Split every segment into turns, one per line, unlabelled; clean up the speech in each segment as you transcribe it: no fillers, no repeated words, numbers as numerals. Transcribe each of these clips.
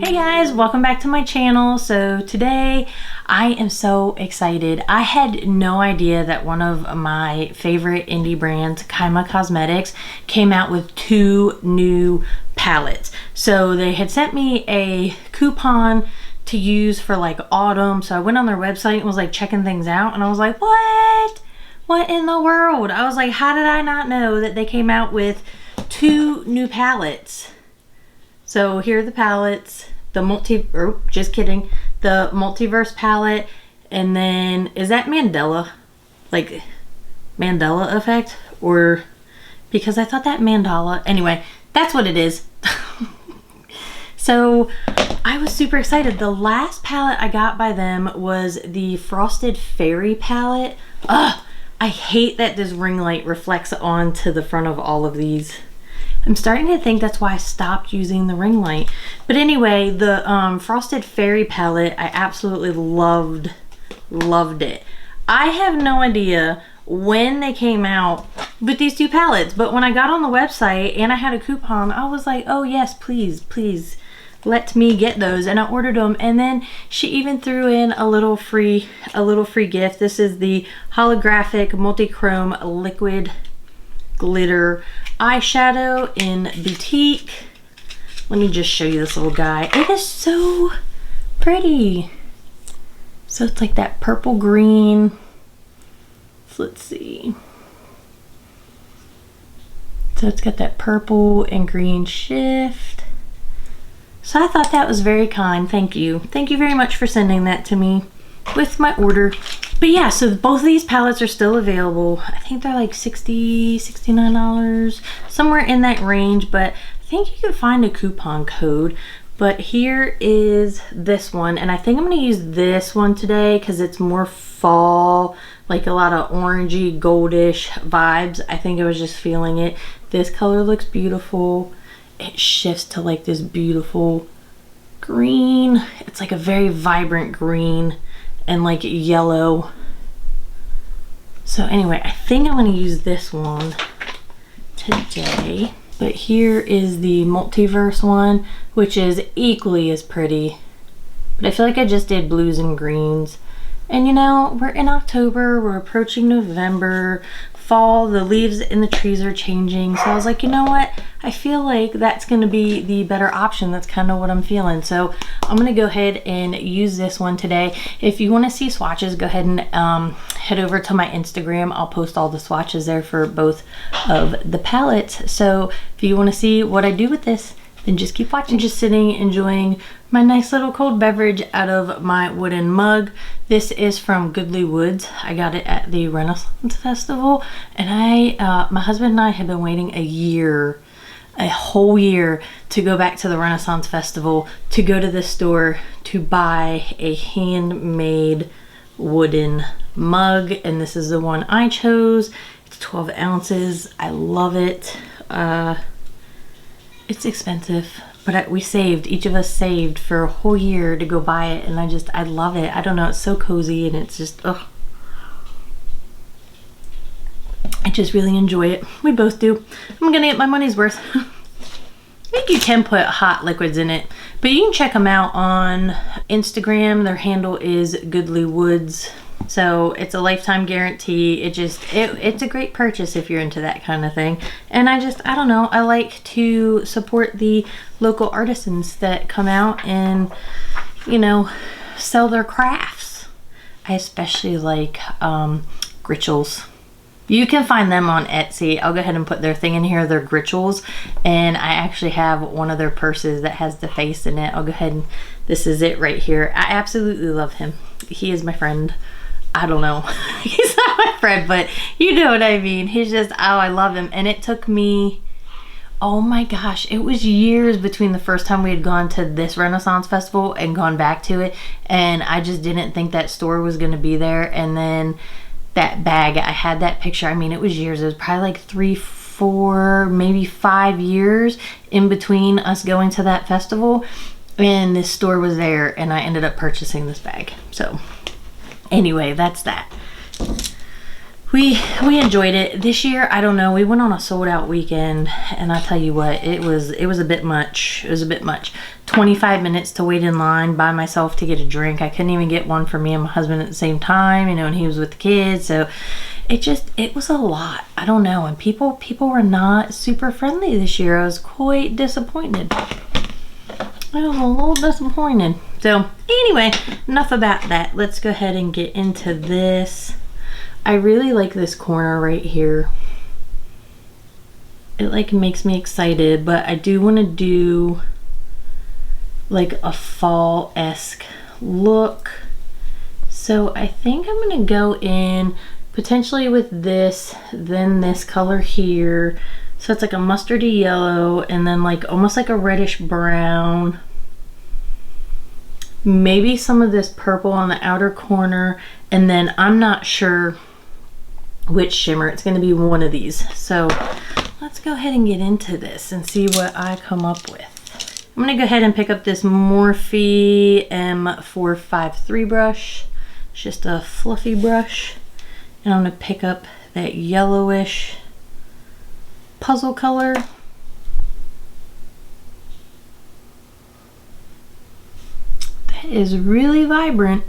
Hey guys, welcome back to my channel. So today I am so excited. I had no idea that one of my favorite indie brands, Kima Cosmetics, came out with 2 new palettes. So they had sent me a coupon to use for like autumn. So I went on their website and was like checking things out, and I was like, what in the world? I was like, how did I not know that they came out with 2 new palettes? So here are the palettes. The multiverse palette, and then is that Mandela, like Mandela effect, or because I thought that mandala, anyway, that's what it is. So I was super excited. The last palette I got by them was the Frosted Fairy palette. Ugh, I hate that this ring light reflects onto the front of all of these. I'm starting to think that's why I stopped using the ring light. But anyway, the Frosted Fairy palette, I absolutely loved it. I have no idea when they came out with these 2 palettes, but when I got on the website and I had a coupon, I was like, oh yes, please let me get those, and I ordered them. And then she even threw in a little free gift. This is the holographic multi-chrome liquid glitter eyeshadow in Boutique. Let me just show you this little guy. It is so pretty. So it's like that purple green. So let's see. So it's got that purple and green shift. So I thought that was very kind. Thank you. Thank you very much for sending that to me with my order. But yeah, so both of these palettes are still available. I think they're like $60, $69, somewhere in that range, but I think you can find a coupon code. But here is this one, and I think I'm gonna use this one today because it's more fall, like a lot of orangey, goldish vibes. I think I was just feeling it. This color looks beautiful. It shifts to like this beautiful green. It's like a very vibrant green and like yellow. So anyway, I think I'm going to use this one today. But here is the multiverse one, which is equally as pretty. But I feel like I just did blues and greens. And you know, we're in October, we're approaching November, fall, the leaves in the trees are changing. So I was like, you know what? I feel like that's going to be the better option. That's kind of what I'm feeling. So I'm going to go ahead and use this one today. If you want to see swatches, go ahead and head over to my Instagram. I'll post all the swatches there for both of the palettes. So if you want to see what I do with this, then just keep watching. Just sitting enjoying my nice little cold beverage out of my wooden mug. This is from Goodly Woods. I got it at the Renaissance Festival, and my husband and I have been waiting a whole year to go back to the Renaissance Festival, to go to this store to buy a handmade wooden mug, and this is the one I chose. It's 12 ounces. I love it. It's expensive, but we saved, each of us saved for a whole year to go buy it, and I love it. I don't know, it's so cozy, and it's just, ugh. I just really enjoy it. We both do. I'm gonna get my money's worth. I think you can put hot liquids in it, but you can check them out on Instagram. Their handle is Goodly Woods. So it's a lifetime guarantee. It's a great purchase if you're into that kind of thing. And I don't know, I like to support the local artisans that come out and, you know, sell their crafts. I especially like Gritchels. You can find them on Etsy. I'll go ahead and put their thing in here. They're Gritchels, and I actually have one of their purses that has the face in it. I'll go ahead and, this is it right here. I absolutely love him. He is my friend. I don't know. He's not my friend, but you know what I mean. He's just, oh, I love him. And it took me, oh my gosh, it was years between the first time we had gone to this Renaissance Festival and gone back to it. And I just didn't think that store was going to be there. And then that bag, I had that picture. I mean, it was years. It was probably like 3, 4, maybe 5 years in between us going to that festival. And this store was there, and I ended up purchasing this bag. So anyway, that's that. We enjoyed it. This year, I don't know, we went on a sold out weekend, and I tell you what, it was a bit much. It was a bit much. 25 minutes to wait in line by myself to get a drink. I couldn't even get one for me and my husband at the same time, you know, and he was with the kids. So it was a lot. I don't know. And people were not super friendly this year. I was quite disappointed. I was a little disappointed. So anyway, enough about that. Let's go ahead and get into this. I really like this corner right here. It like makes me excited, but I do want to do like a fall-esque look. So I think I'm gonna go in potentially with this, then this color here. So it's like a mustardy yellow and then like almost like a reddish brown. Maybe some of this purple on the outer corner, and then I'm not sure which shimmer. It's going to be one of these. So let's go ahead and get into this and see what I come up with. I'm going to go ahead and pick up this Morphe M453 brush. It's just a fluffy brush. And I'm going to pick up that yellowish puzzle color. That is really vibrant.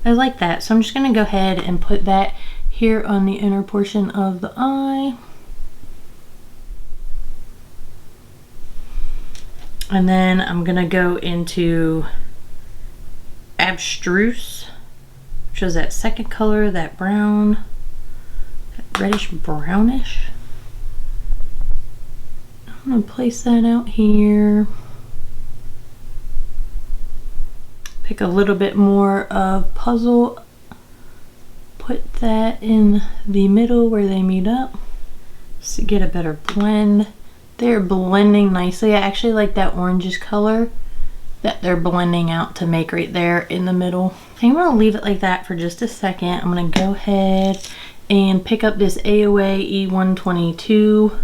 I like that. So I'm just going to go ahead and put that here on the inner portion of the eye. And then I'm gonna go into Abstruse, which is that second color, that brown, that reddish brownish. I'm gonna place that out here. Pick a little bit more of Puzzle, put that in the middle where they meet up just to get a better blend. They're blending nicely. I actually like that orangish color that they're blending out to make right there in the middle. I think I'm gonna leave it like that for just a second. I'm gonna go ahead and pick up this AOA E122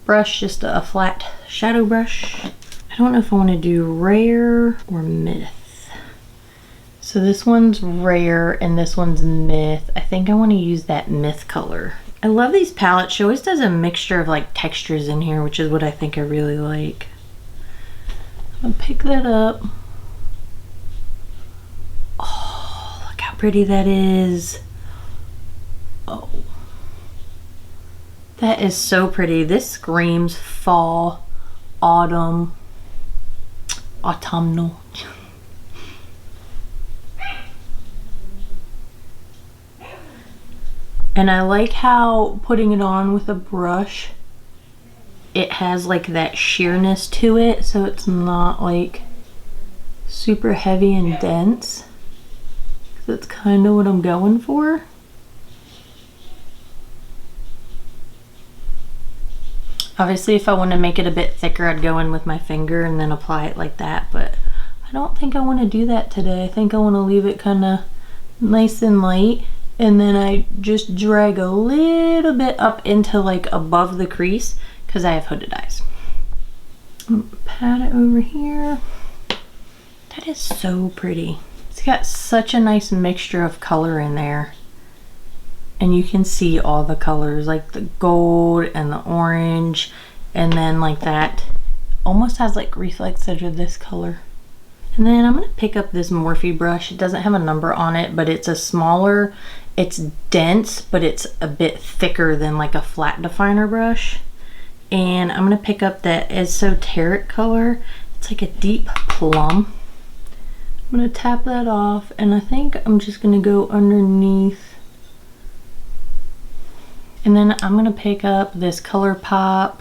brush, just a flat shadow brush. I don't know if I want to do Rare or Myth. So this one's Rare and this one's Myth. I think I want to use that Myth color. I love these palettes. She always does a mixture of like textures in here, which is what I think I really like. I'm gonna pick that up. Oh, look how pretty that is. Oh, that is so pretty. This screams fall, autumn, autumnal. And I like how putting it on with a brush, it has like that sheerness to it, so it's not like super heavy and dense. That's kind of what I'm going for. Obviously, if I want to make it a bit thicker, I'd go in with my finger and then apply it like that, but I don't think I want to do that today. I think I want to leave it kind of nice and light. And then I just drag a little bit up into like above the crease because I have hooded eyes. Pat it over here. That is so pretty. It's got such a nice mixture of color in there. And you can see all the colors, like the gold and the orange. And then like that almost has like reflexes of this color. And then I'm going to pick up this Morphe brush. It doesn't have a number on it, but it's a smaller, it's dense, but it's a bit thicker than like a flat definer brush. And I'm going to pick up that esoteric color. It's like a deep plum. I'm going to tap that off, and I think I'm just going to go underneath. And then I'm going to pick up this ColourPop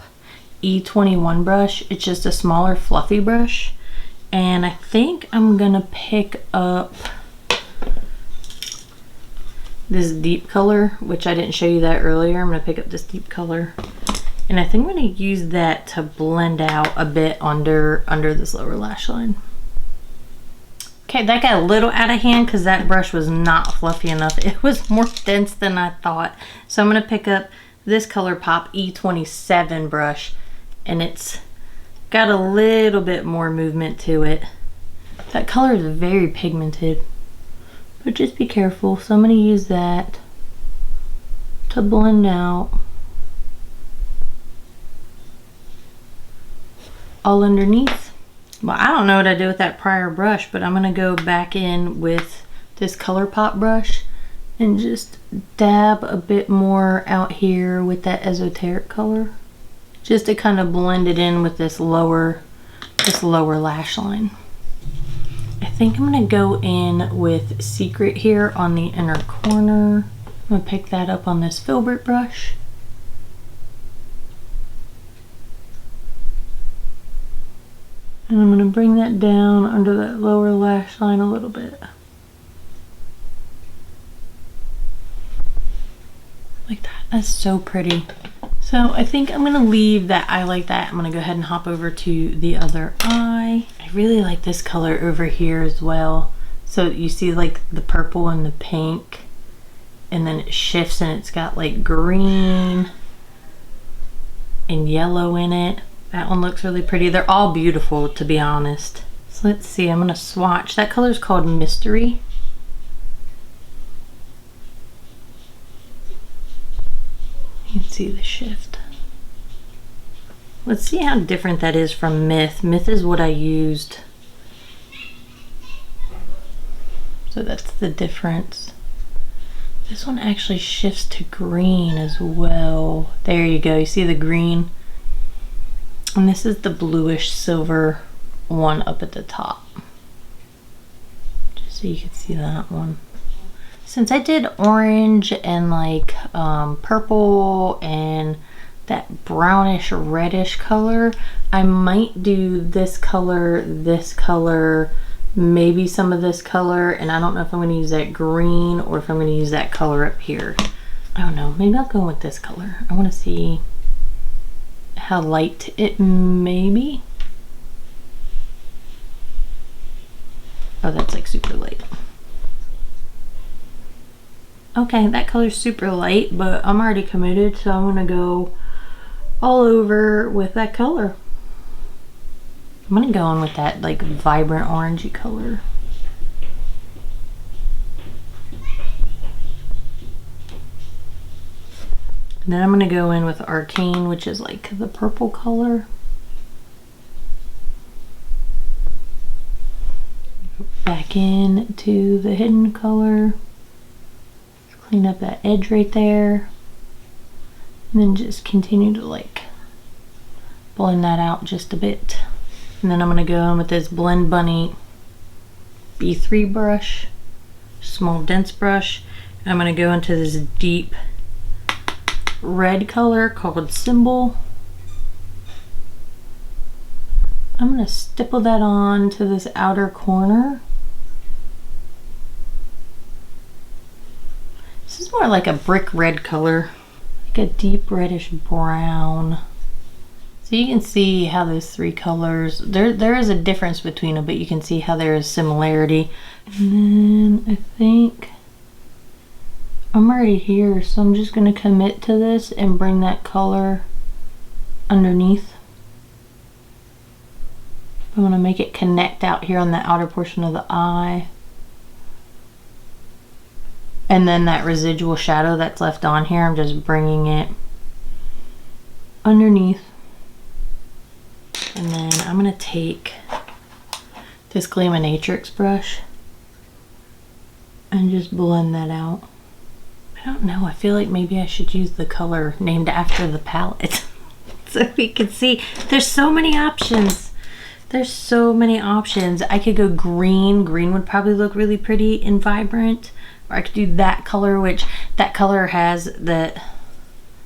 E21 brush. It's just a smaller fluffy brush. And I think I'm gonna pick up this deep color, which I didn't show you that earlier. I'm gonna pick up this deep color. And I think I'm gonna use that to blend out a bit under this lower lash line. Okay, that got a little out of hand because that brush was not fluffy enough. It was more dense than I thought. So I'm gonna pick up this ColourPop E27 brush, and it's got a little bit more movement to it. That color is very pigmented, but just be careful. So I'm going to use that to blend out all underneath. Well, I don't know what I did with that prior brush, but I'm gonna go back in with this ColourPop brush and just dab a bit more out here with that esoteric color, just to kind of blend it in with this lower lash line. I think I'm gonna go in with Secret here on the inner corner. I'm gonna pick that up on this filbert brush. And I'm gonna bring that down under that lower lash line a little bit. Like that. That's so pretty. So I think I'm gonna leave that eye like that. I'm gonna go ahead and hop over to the other eye. I really like this color over here as well. So you see like the purple and the pink, and then it shifts and it's got like green and yellow in it. That one looks really pretty. They're all beautiful, to be honest. So let's see, I'm gonna swatch. That color is called Mystery. You can see the shift. Let's see how different that is from Myth. Myth is what I used. So that's the difference. This one actually shifts to green as well. There you go, you see the green? And this is the bluish silver one up at the top. Just so you can see that one. Since I did orange and like purple and that brownish reddish color, I might do this color, maybe some of this color, and I don't know if I'm going to use that green or if I'm going to use that color up here. I don't know, maybe I'll go with this color. I want to see how light it may be. Oh, that's like super light. Okay, that color's super light, but I'm already committed, so I'm gonna go all over with that color. I'm gonna go in with that like vibrant orangey color. And then I'm gonna go in with Arcane, which is like the purple color. Back in to the hidden color. Clean up that edge right there. And then just continue to like blend that out just a bit. And then I'm gonna go in with this Blend Bunny B3 brush, small dense brush. And I'm gonna go into this deep red color called Symbol. I'm gonna stipple that on to this outer corner. This is more like a brick red color, like a deep reddish brown. So you can see how those three colors, there is a difference between them, but you can see how there is similarity. And then I think I'm already here, so I'm just gonna commit to this and bring that color underneath. I'm gonna make it connect out here on the outer portion of the eye. And then that residual shadow that's left on here, I'm just bringing it underneath. And then I'm gonna take this Gleamatrix brush and just blend that out. I don't know, I feel like maybe I should use the color named after the palette so we can see. There's so many options. There's so many options. I could go green. Green would probably look really pretty and vibrant. Or I could do that color, which that color has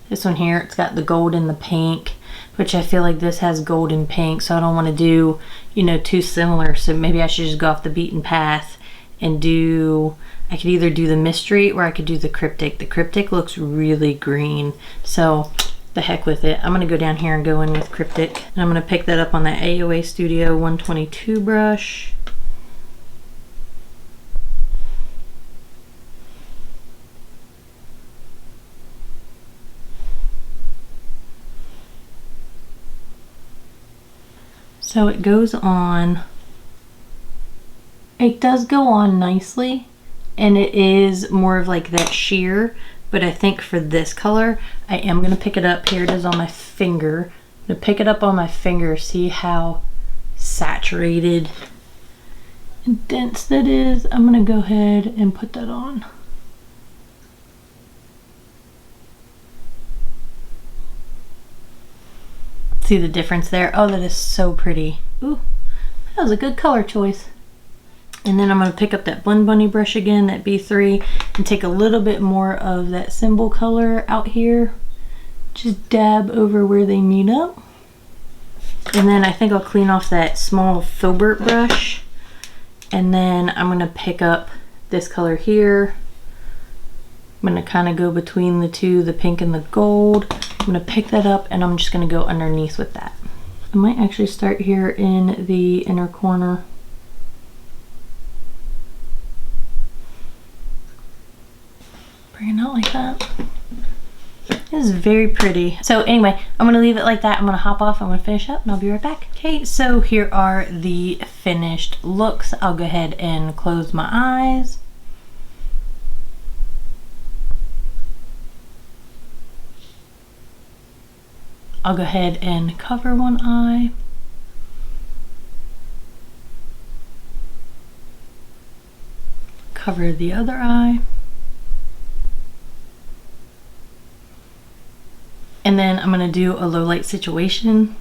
this one here, it's got the gold and the pink, which I feel like this has gold and pink, so I don't want to do, you know, too similar. So maybe I should just go off the beaten path and do, I could either do the Mystery or I could do the Cryptic. The Cryptic looks really green, so the heck with it. I'm gonna go down here and go in with Cryptic. And I'm gonna pick that up on that AOA Studio 122 brush. So it goes on, it does go on nicely, and it is more of like that sheer, but I think for this color, I am gonna pick it up. Here it is on my finger. I'm gonna pick it up on my finger, see how saturated and dense that is, I'm gonna go ahead and put that on. See the difference there? Oh, that is so pretty. Ooh, that was a good color choice. And then I'm gonna pick up that Blend Bunny brush again, that B3, and take a little bit more of that symbol color out here. Just dab over where they meet up. And then I think I'll clean off that small filbert brush. And then I'm gonna pick up this color here. I'm gonna kind of go between the two, the pink and the gold. I'm gonna pick that up and I'm just gonna go underneath with that. I might actually start here in the inner corner. Bring it out like that. This is very pretty. So anyway, I'm gonna leave it like that. I'm gonna hop off, I'm gonna finish up, and I'll be right back. Okay, so here are the finished looks. I'll go ahead and close my eyes. I'll go ahead and cover one eye. Cover the other eye. And then I'm gonna do a low light situation.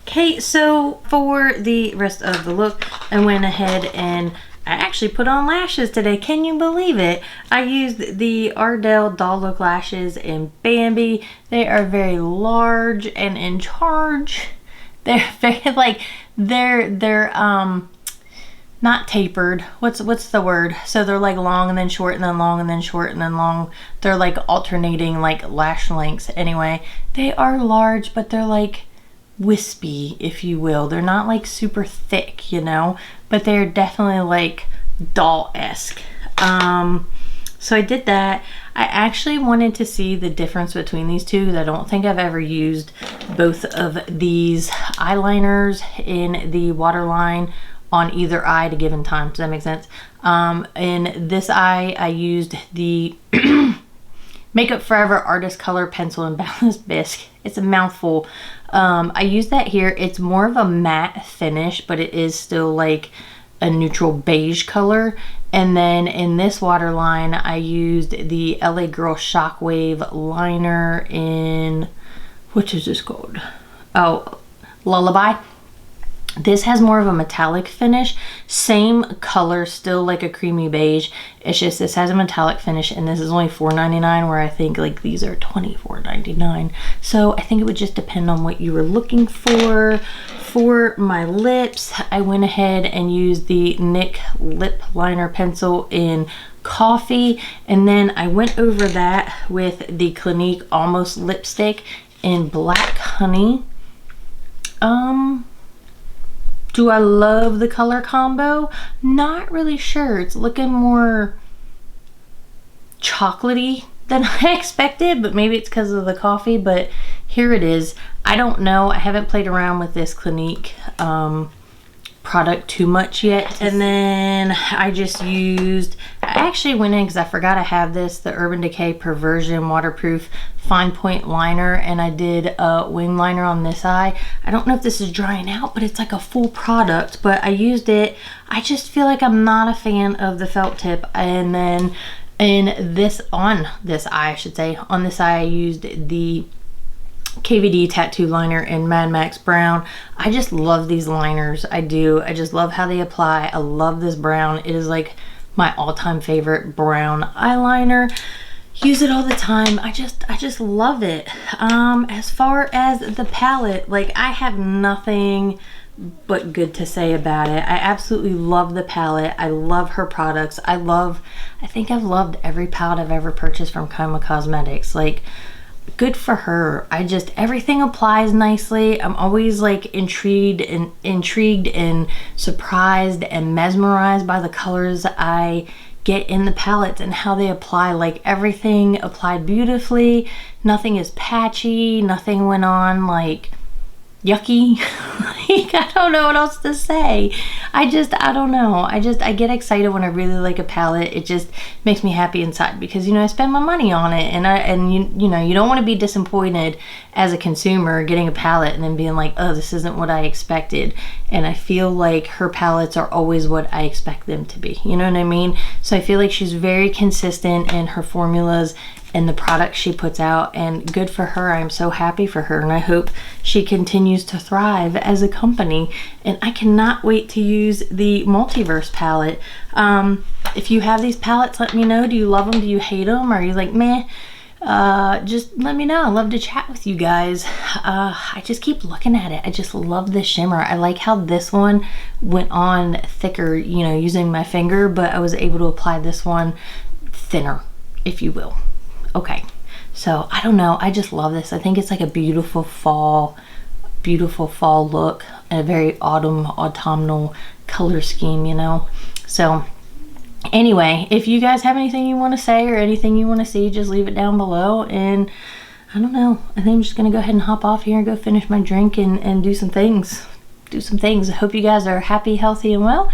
Okay, so for the rest of the look, I went ahead and I actually put on lashes today. Can you believe it? I used the Ardell Doll Look lashes in Bambi. They are very large and in charge. They're very like they're not tapered. What's the word? So they're like long and then short and then long and then short and then long. They're like alternating like lash lengths. Anyway, they are large, but they're like wispy, if you will. They're not like super thick, you know, but they're definitely like doll-esque. So I did that. I actually wanted to see the difference between these two because I don't think I've ever used both of these eyeliners in the waterline on either eye at a given time. Does that make sense? In this eye, I used the Makeup Forever Artist Color Pencil and Balanced Bisque. It's a mouthful. I use that here. It's more of a matte finish, but it is still like a neutral beige color. And then in this waterline, I used the LA Girl Shockwave liner in, what is this called? Oh, Lullaby. This has more of a metallic finish, same color, still like a creamy beige. It's just this has a metallic finish, and this is only $4.99, where I think like these are $24.99. So I think it would just depend on what you were looking for. For my lips, I went ahead and used the NYX lip liner pencil in Coffee, and then I went over that with the Clinique Almost lipstick in Black Honey. Do I love the color combo? Not really sure. It's looking more chocolatey than I expected, but maybe it's because of the coffee, but here it is. I don't know. I haven't played around with this Clinique product too much yet. And then I just used, I actually went in because I forgot I have this, the Urban Decay Perversion Waterproof Fine Point Liner, and I did a wing liner on this eye. I don't know if this is drying out, but it's like a full product, but I used it. I just feel like I'm not a fan of the felt tip. And then in this, on this eye, I should say, on this eye, I used the KVD tattoo liner in Mad Max Brown. I just love these liners. I do. I just love how they apply. I love this brown. It is like my all-time favorite brown eyeliner. Use it all the time. I just love it. As far as the palette, like, I have nothing but good to say about it. I absolutely love the palette. I love her products. I think I've loved every palette I've ever purchased from Kima Cosmetics. Like, good for her. Everything applies nicely. I'm always like intrigued and surprised and mesmerized by the colors I get in the palettes and how they apply. Like, everything applied beautifully. Nothing is patchy. Nothing went on like yucky. Like, I don't know what else to say. I don't know. I get excited when I really like a palette. It just makes me happy inside because, you know, I spend my money on it, and you know, you don't want to be disappointed as a consumer getting a palette and then being like, oh, this isn't what I expected. And I feel like her palettes are always what I expect them to be. You know what I mean? So I feel like she's very consistent in her formulas and the products she puts out, and good for her. I'm so happy for her, and I hope she continues to thrive as a company. And I cannot wait to use the Multiverse palette. If you have these palettes, let me know. Do you love them? Do you hate them? Are you like, meh? Just let me know. I love to chat with you guys. I just keep looking at it. I just love the shimmer. I like how this one went on thicker, you know, using my finger, but I was able to apply this one thinner, if you will. Okay, so I don't know, I just love this. I think it's like a beautiful fall look, and a very autumnal color scheme, you know. So anyway, if you guys have anything you want to say or anything you want to see, just leave it down below. And I don't know, I think I'm just gonna go ahead and hop off here and go finish my drink and do some things. I hope you guys are happy, healthy, and well,